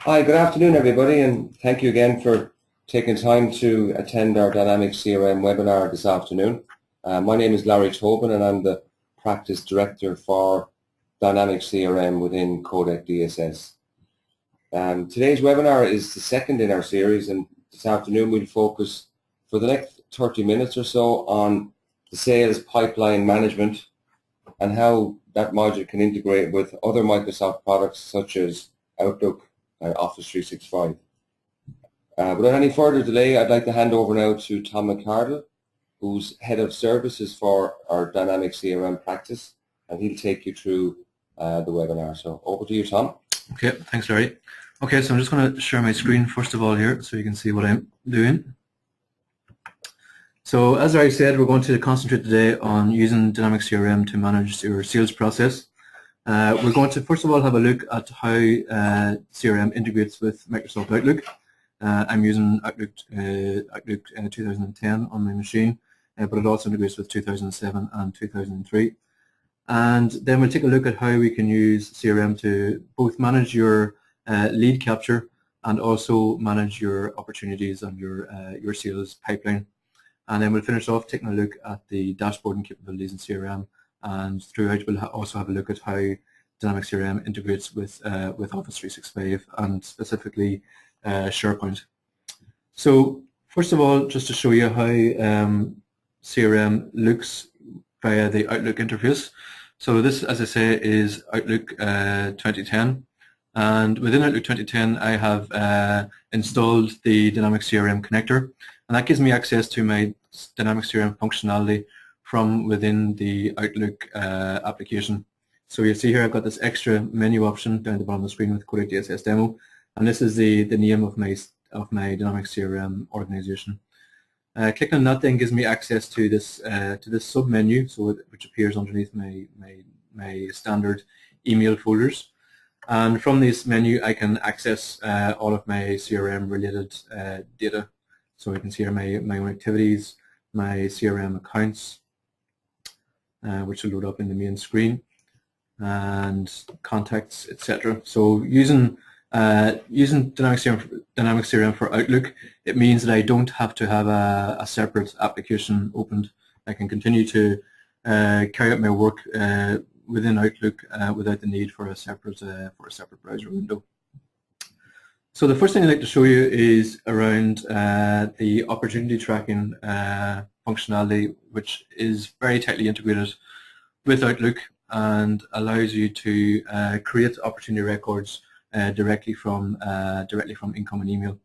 Hi, good afternoon, everybody, and thank you again for taking time to attend our Dynamics CRM webinar this afternoon. My name is Larry Tobin, and I'm the Practice Director for Dynamics CRM within Codec DSS. Today's webinar is the second in our series, and this afternoon we'll focus for the next 30 minutes or so on the sales pipeline management and how that module can integrate with other Microsoft products such as Outlook and Office 365. Without any further delay, I'd like to hand over now to Tom McCardle, who's Head of Services for our Dynamics CRM practice, and he'll take you through the webinar. So over to you, Tom. Okay, thanks, Larry. Okay, so I'm just going to share my screen first of all here so you can see what I'm doing. So as Larry said, we're going to concentrate today on using Dynamics CRM to manage your sales process. We're going to first of all have a look at how CRM integrates with Microsoft Outlook. I'm using Outlook 2010 on my machine, but it also integrates with 2007 and 2003. And then we'll take a look at how we can use CRM to both manage your lead capture and also manage your opportunities and your sales pipeline. And then we'll finish off taking a look at the dashboarding capabilities in CRM, and throughout we'll also have a look at how Dynamics CRM integrates with Office 365 and specifically SharePoint. So first of all, just to show you how CRM looks via the Outlook interface. So this, as I say, is Outlook 2010, and within Outlook 2010 I have installed the Dynamics CRM connector, and that gives me access to my Dynamics CRM functionality from within the Outlook application. So you see here I've got this extra menu option down the bottom of the screen with Codec DSS demo, and this is the name of my Dynamics CRM organization. Clicking on that then gives me access to this sub menu, which appears underneath my standard email folders. And from this menu I can access all of my CRM related data. So I can see here my own activities, my CRM accounts, which will load up in the main screen, and contacts, etc. So using Dynamics CRM for Outlook, it means that I don't have to have a separate application opened. I can continue to carry out my work within Outlook without the need for a separate browser window. So the first thing I'd like to show you is around the opportunity tracking functionality, which is very tightly integrated with Outlook and allows you to create opportunity records directly from incoming email.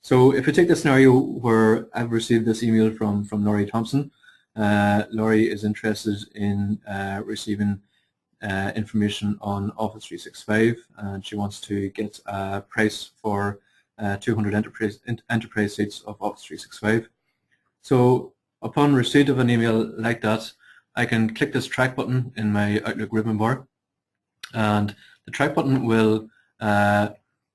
So if you take the scenario where I've received this email from Laurie Thompson, Laurie is interested in receiving information on Office 365, and she wants to get a price for 200 enterprise seats of Office 365. So upon receipt of an email like that, I can click this track button in my Outlook ribbon bar, and the track button will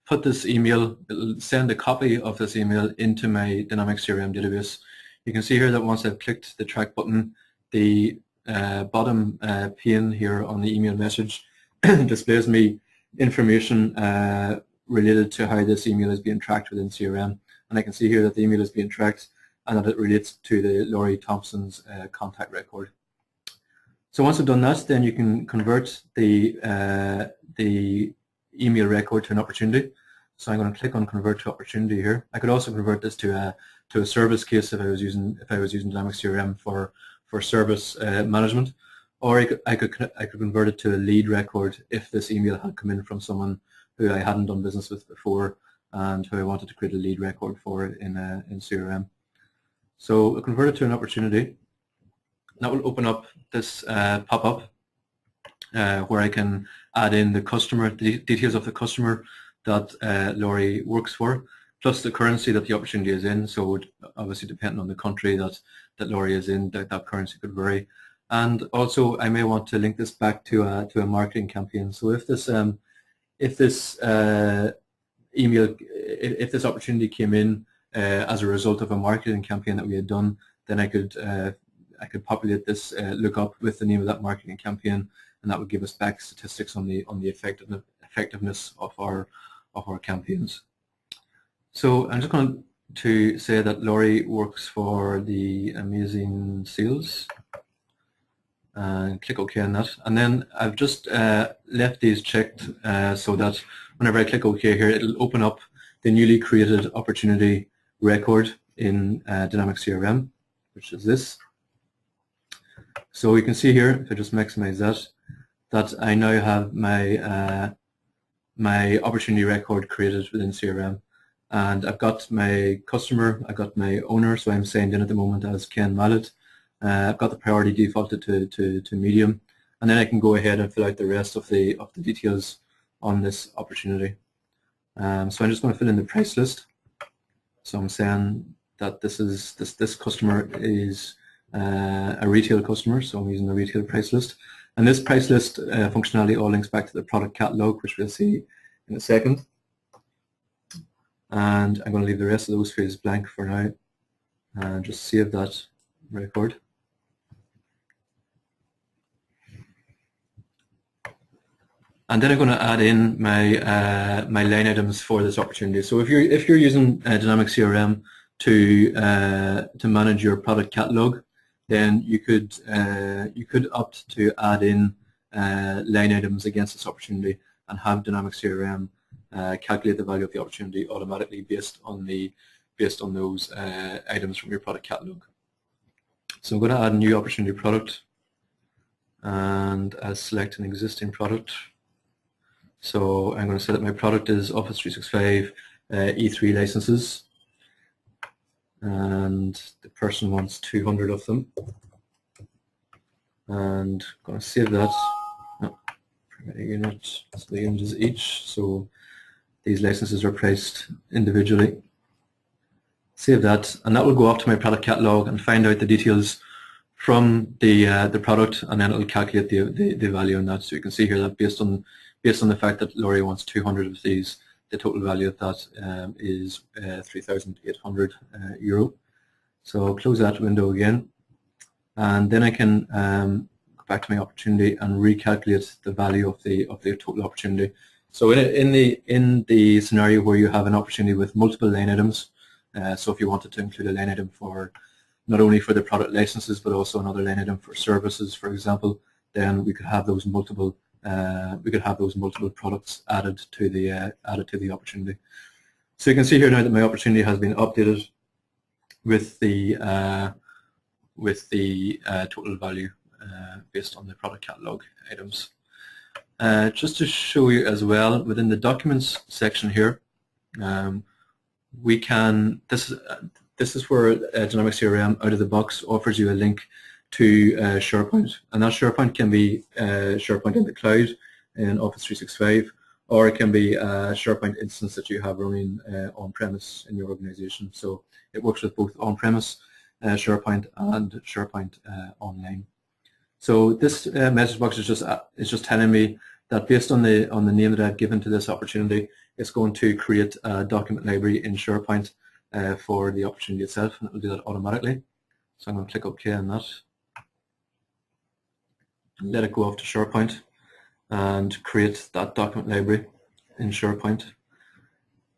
put this email, it'll send a copy of this email into my Dynamics CRM database. You can see here that once I've clicked the track button, the bottom pane here on the email message displays me information related to how this email is being tracked within CRM, and I can see here that the email is being tracked and that it relates to the Laurie Thompson's contact record. So once I've done that, then you can convert the email record to an opportunity. So I'm going to click on Convert to Opportunity here. I could also convert this to a service case if I was using Dynamics CRM for service management, or I could convert it to a lead record if this email had come in from someone who I hadn't done business with before and who I wanted to create a lead record for in CRM. So I'll convert it to an opportunity. That will open up this pop-up where I can add in the customer, the details of the customer that Laurie works for, plus the currency that the opportunity is in. So obviously depending on the country that Laurie is in, that currency could vary. And also I may want to link this back to a marketing campaign. So if this opportunity came in as a result of a marketing campaign that we had done, then I could populate this lookup with the name of that marketing campaign, and that would give us back statistics on the effectiveness of our campaigns. So I'm just going to say that Laurie works for the Amazing Sales, and click OK on that. And then I've just left these checked so that whenever I click OK here, it'll open up the newly created opportunity record in Dynamics CRM, which is this. So you can see here, if I just maximize that I now have my my opportunity record created within CRM. And I've got my customer, I've got my owner, so I'm signed in at the moment as Ken Mallet. I've got the priority defaulted to medium, and then I can go ahead and fill out the rest of the details on this opportunity. So I'm just going to fill in the price list. So I'm saying that this customer is a retail customer, so I'm using the retail price list. And this price list functionality all links back to the product catalog, which we'll see in a second. And I'm going to leave the rest of those fields blank for now and just save that record. And then I'm going to add in my my line items for this opportunity. So if you're using Dynamics CRM to manage your product catalog, then you could opt to add in line items against this opportunity and have Dynamics CRM calculate the value of the opportunity automatically based on those items from your product catalog. So I'm going to add a new opportunity product, and I'll select an existing product. So I'm going to say that my product is Office 365 E3 licenses, and the person wants 200 of them. And I'm going to save that. Oh, unit, so the unit is each. So these licenses are priced individually. Save that, and that will go off to my product catalog and find out the details from the product, and then it will calculate the value on that. So you can see here that based on the fact that Laurie wants 200 of these, the total value of that is 3,800 euro. So I'll close that window again, and then I can go back to my opportunity and recalculate the value of the total opportunity. So in the scenario where you have an opportunity with multiple line items, so if you wanted to include a line item for not only for the product licenses but also another line item for services, for example, then we could have those multiple products added to the opportunity. So you can see here now that my opportunity has been updated with the total value based on the product catalog items. Just to show you as well, within the documents section here, we can, this is where Dynamics CRM out of the box offers you a link to SharePoint, and that SharePoint can be SharePoint in the cloud in Office 365, or it can be a SharePoint instance that you have running on-premise in your organization. So it works with both on-premise SharePoint and SharePoint online. So this message box is just telling me that based on the name that I've given to this opportunity, it's going to create a document library in SharePoint for the opportunity itself, and it will do that automatically. So I'm going to click OK on that. Let it go off to SharePoint and create that document library in SharePoint.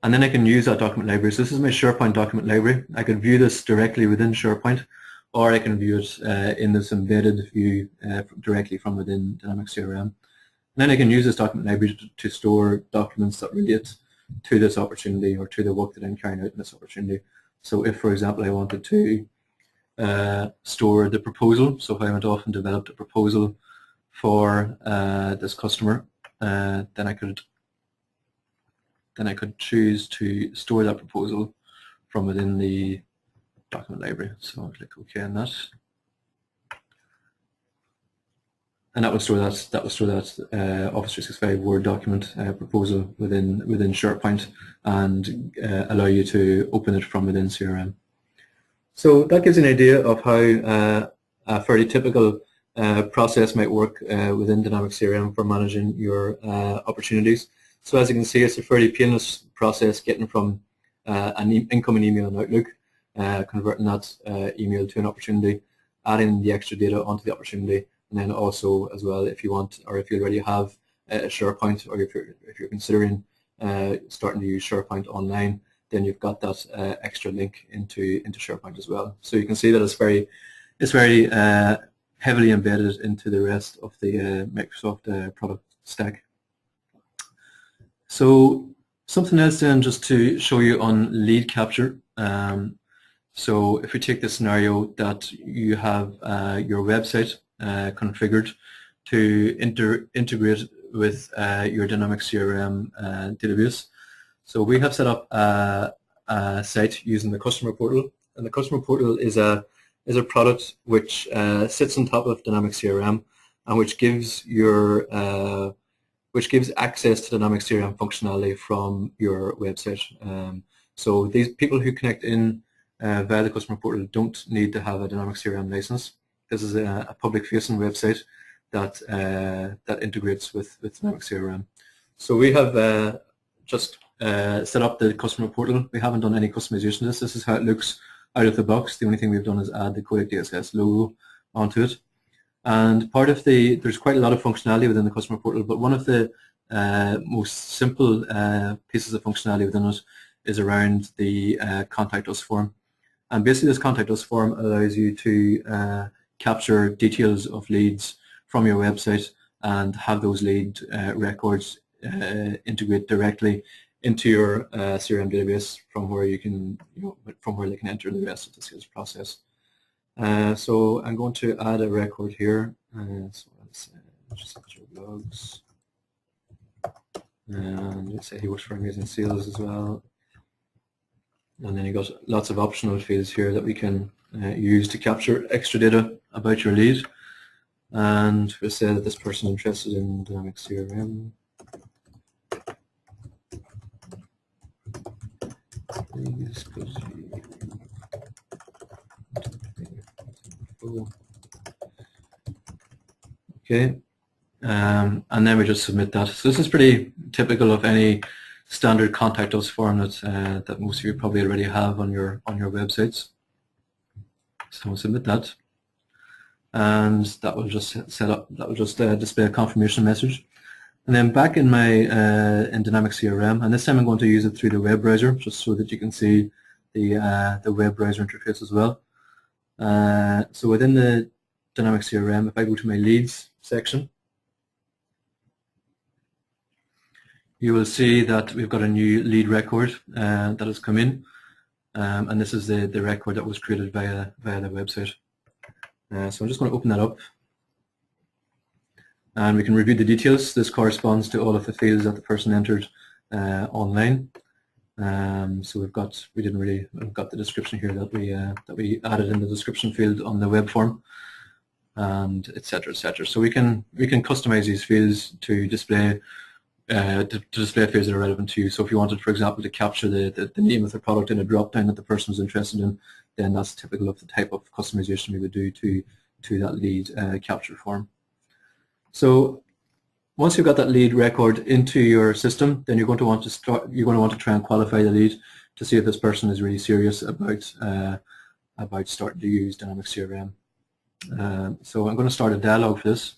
And then I can use that document library. So this is my SharePoint document library. I can view this directly within SharePoint, or I can view it in this embedded view directly from within Dynamics CRM. And then I can use this document library to store documents that relate to this opportunity or to the work that I'm carrying out in this opportunity. So if, for example, I wanted to store the proposal, so if I went off and developed a proposal for this customer, then I could choose to store that proposal from within the document library. So I'll click OK on that, and that will store that Office 365 Word document proposal within SharePoint and allow you to open it from within CRM. So that gives you an idea of how a fairly typical process might work within Dynamics CRM for managing your opportunities. So as you can see, it's a fairly painless process getting from an incoming email in Outlook, converting that email to an opportunity, adding the extra data onto the opportunity, and then also as well, if you want, or if you already have a SharePoint, or if you're considering starting to use SharePoint online, then you've got that extra link into SharePoint as well. So you can see that it's very heavily embedded into the rest of the Microsoft product stack. So something else then, just to show you on lead capture. So if we take the scenario that you have your website configured to integrate with your Dynamics CRM database. So we have set up a site using the customer portal, and the customer portal is a product which sits on top of Dynamics CRM and which gives access to Dynamics CRM functionality from your website. So these people who connect in via the customer portal don't need to have a Dynamics CRM license. This is a public-facing website that integrates with Dynamics CRM. So we have just set up the customer portal. We haven't done any customization to this. This is how it looks out of the box. The only thing we've done is add the Codec DSS logo onto it. And there's quite a lot of functionality within the customer portal, but one of the most simple pieces of functionality within it is around the Contact Us form. And basically this Contact Us form allows you to capture details of leads from your website and have those lead records integrate directly into your CRM database from where they can enter the rest of the sales process. So I'm going to add a record here. So let's just your blogs, and let's say he works for Amazing Sales as well. And then you got lots of optional fields here that we can use to capture extra data about your lead. And we'll say that this person is interested in Dynamics CRM. Please go to okay, and then we just submit that. So this is pretty typical of any standard Contact Us form that most of you probably already have on your websites. So we'll submit that, and that will just display a confirmation message. And then back in my in Dynamics CRM, and this time I'm going to use it through the web browser, just so that you can see the web browser interface as well. So within the Dynamics CRM, if I go to my leads section, you will see that we've got a new lead record that has come in, and this is the record that was created via the website. So I'm just going to open that up, and we can review the details. This corresponds to all of the fields that the person entered online. So we've got the description here that we added in the description field on the web form, and etc. etc. So we can customize these fields to display fields that are relevant to you. So if you wanted, for example, to capture the name of the product in a drop-down that the person was interested in, then that's typical of the type of customization we would do to that lead capture form. So once you've got that lead record into your system, then you're going to want to try and qualify the lead to see if this person is really serious about starting to use Dynamics CRM. So I'm going to start a dialogue for this.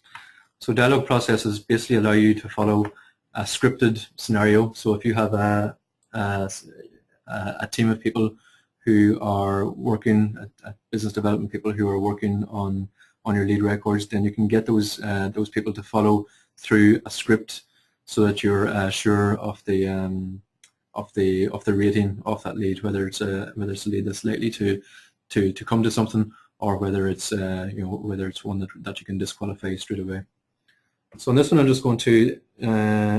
So dialogue processes basically allow you to follow a scripted scenario. So if you have a team of people who are working, business development people who are working on your lead records, then you can get those people to follow through a script so that you're sure of the rating of that lead, whether it's a lead that's likely to come to something, or whether it's whether it's one that you can disqualify straight away. So in this one, I'm just going to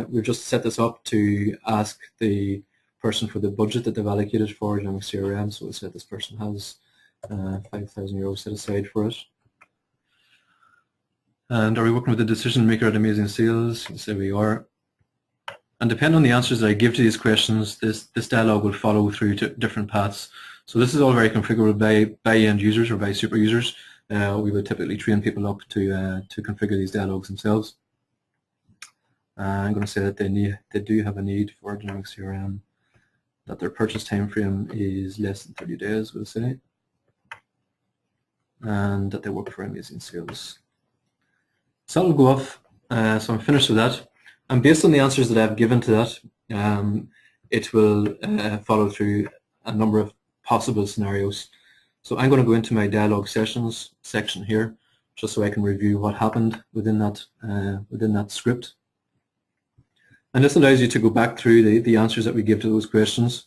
we've just set this up to ask the person for the budget that they've allocated for Dynamics CRM. So we'll say this person has €5,000 set aside for it. And are we working with the decision maker at Amazing Sales? We'll say we are. And depending on the answers that I give to these questions, this dialogue will follow through to different paths. So this is all very configurable by end users or by super users. We would typically train people up to configure these dialogues themselves. I'm going to say that they do have a need for Dynamics CRM, that their purchase time frame is less than 30 days, we'll say, and that they work for Amazing Sales. So that will go off. So I'm finished with that. And based on the answers that I've given to that, it will follow through a number of possible scenarios. So I'm going to go into my dialog sessions section here, just so I can review what happened within that script. And this allows you to go back through the answers that we give to those questions,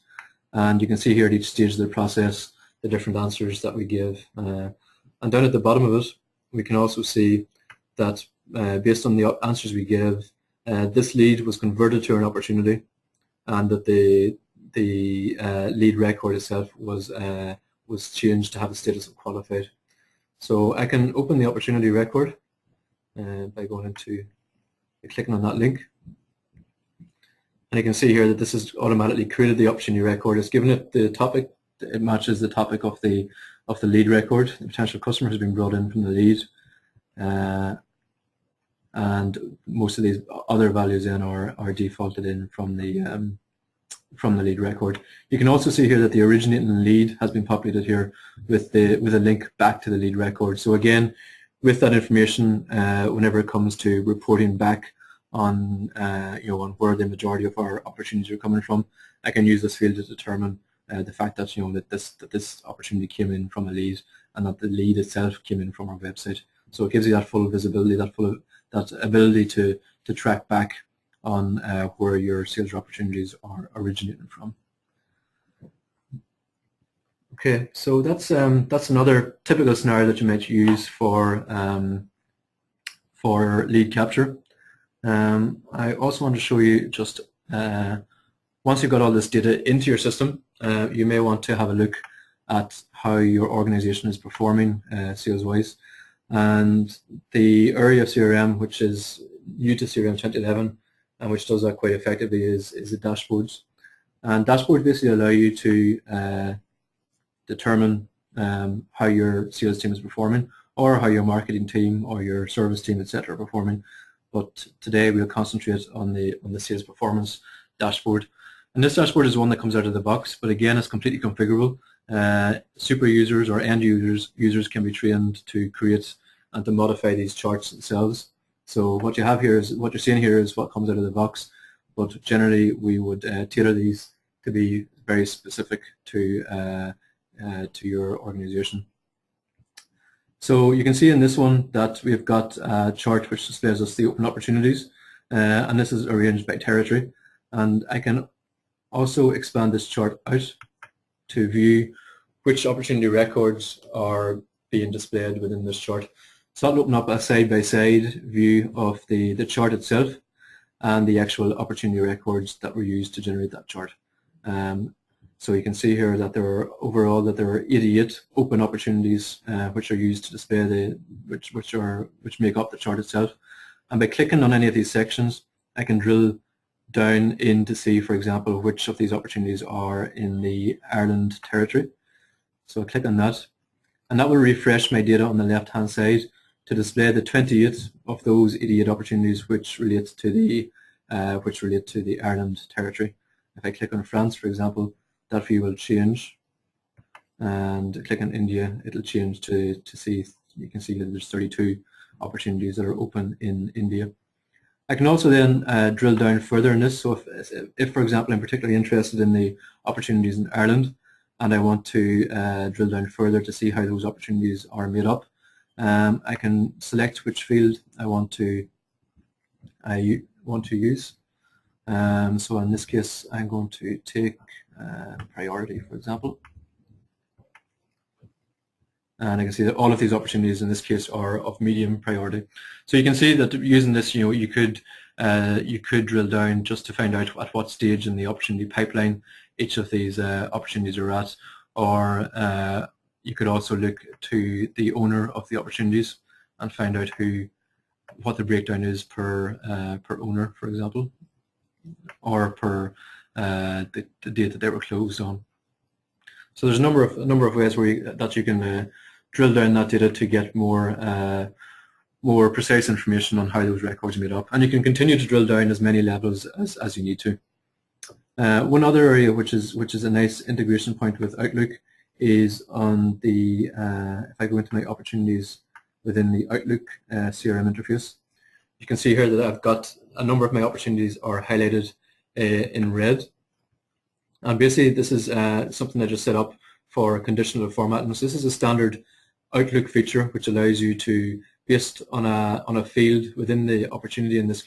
and you can see here at each stage of the process the different answers that we give. And down at the bottom of it, we can also see that based on the answers we give, this lead was converted to an opportunity, and that the lead record itself was changed to have the status of qualified. So I can open the opportunity record by clicking on that link. And you can see here that this has automatically created the opportunity record. It's given it the topic. It matches the topic of the lead record. The potential customer has been brought in from the lead, and most of these other values then are defaulted in from the lead record. You can also see here that the originating lead has been populated here with a link back to the lead record. So again, with that information, whenever it comes to reporting back on on where the majority of our opportunities are coming from, I can use this field to determine the fact that that this opportunity came in from a lead, and that the lead itself came in from our website. So it gives you that full visibility, that ability to track back on where your sales opportunities are originating from. Okay, so that's another typical scenario that you might use for lead capture. I also want to show you just once you've got all this data into your system, you may want to have a look at how your organization is performing sales-wise. And the area of CRM, which is new to CRM 2011, and which does that quite effectively, is the dashboards. And dashboards basically allow you to determine how your sales team is performing, or how your marketing team or your service team, etc., are performing. But today we'll concentrate on the sales performance dashboard. And this dashboard is one that comes out of the box, but again, it's completely configurable. Super users or end users can be trained to create and to modify these charts themselves. So what you have here is, what you're seeing here is what comes out of the box, but generally we would tailor these to be very specific to your organization. So you can see in this one that we've got a chart which displays us the open opportunities, and this is arranged by territory. And I can also expand this chart out to view which opportunity records are being displayed within this chart. So that'll open up a side-by-side view of the chart itself and the actual opportunity records that were used to generate that chart. So you can see here that there are 88 open opportunities which are used to display which make up the chart itself. And by clicking on any of these sections, I can drill down in to see, for example, which of these opportunities are in the Ireland territory. So I click on that, and that will refresh my data on the left-hand side to display the 28 of those 88 opportunities which relate to the Ireland territory. If I click on France, for example, that view will change, and click on India, it'll change to see. You can see that there's 32 opportunities that are open in India. I can also then drill down further in this. So if, for example, I'm particularly interested in the opportunities in Ireland, and I want to drill down further to see how those opportunities are made up, I can select which field I want to use. So in this case, I'm going to take priority, for example. And I can see that all of these opportunities in this case are of medium priority. So you can see that using this, you could drill down just to find out at what stage in the opportunity pipeline each of these opportunities are at, or you could also look to the owner of the opportunities and find out what the breakdown is per owner, for example, or per the date that they were closed on. So there's a number of ways that you can drill down that data to get more precise information on how those records are made up, and you can continue to drill down as many levels as you need to. One other area which is a nice integration point with Outlook is on the if I go into my opportunities within the Outlook CRM interface, you can see here that I've got a number of my opportunities are highlighted in red. And basically this is something I just set up for conditional formatting. So this is a standard Outlook feature which allows you to, based on a field within the opportunity, in this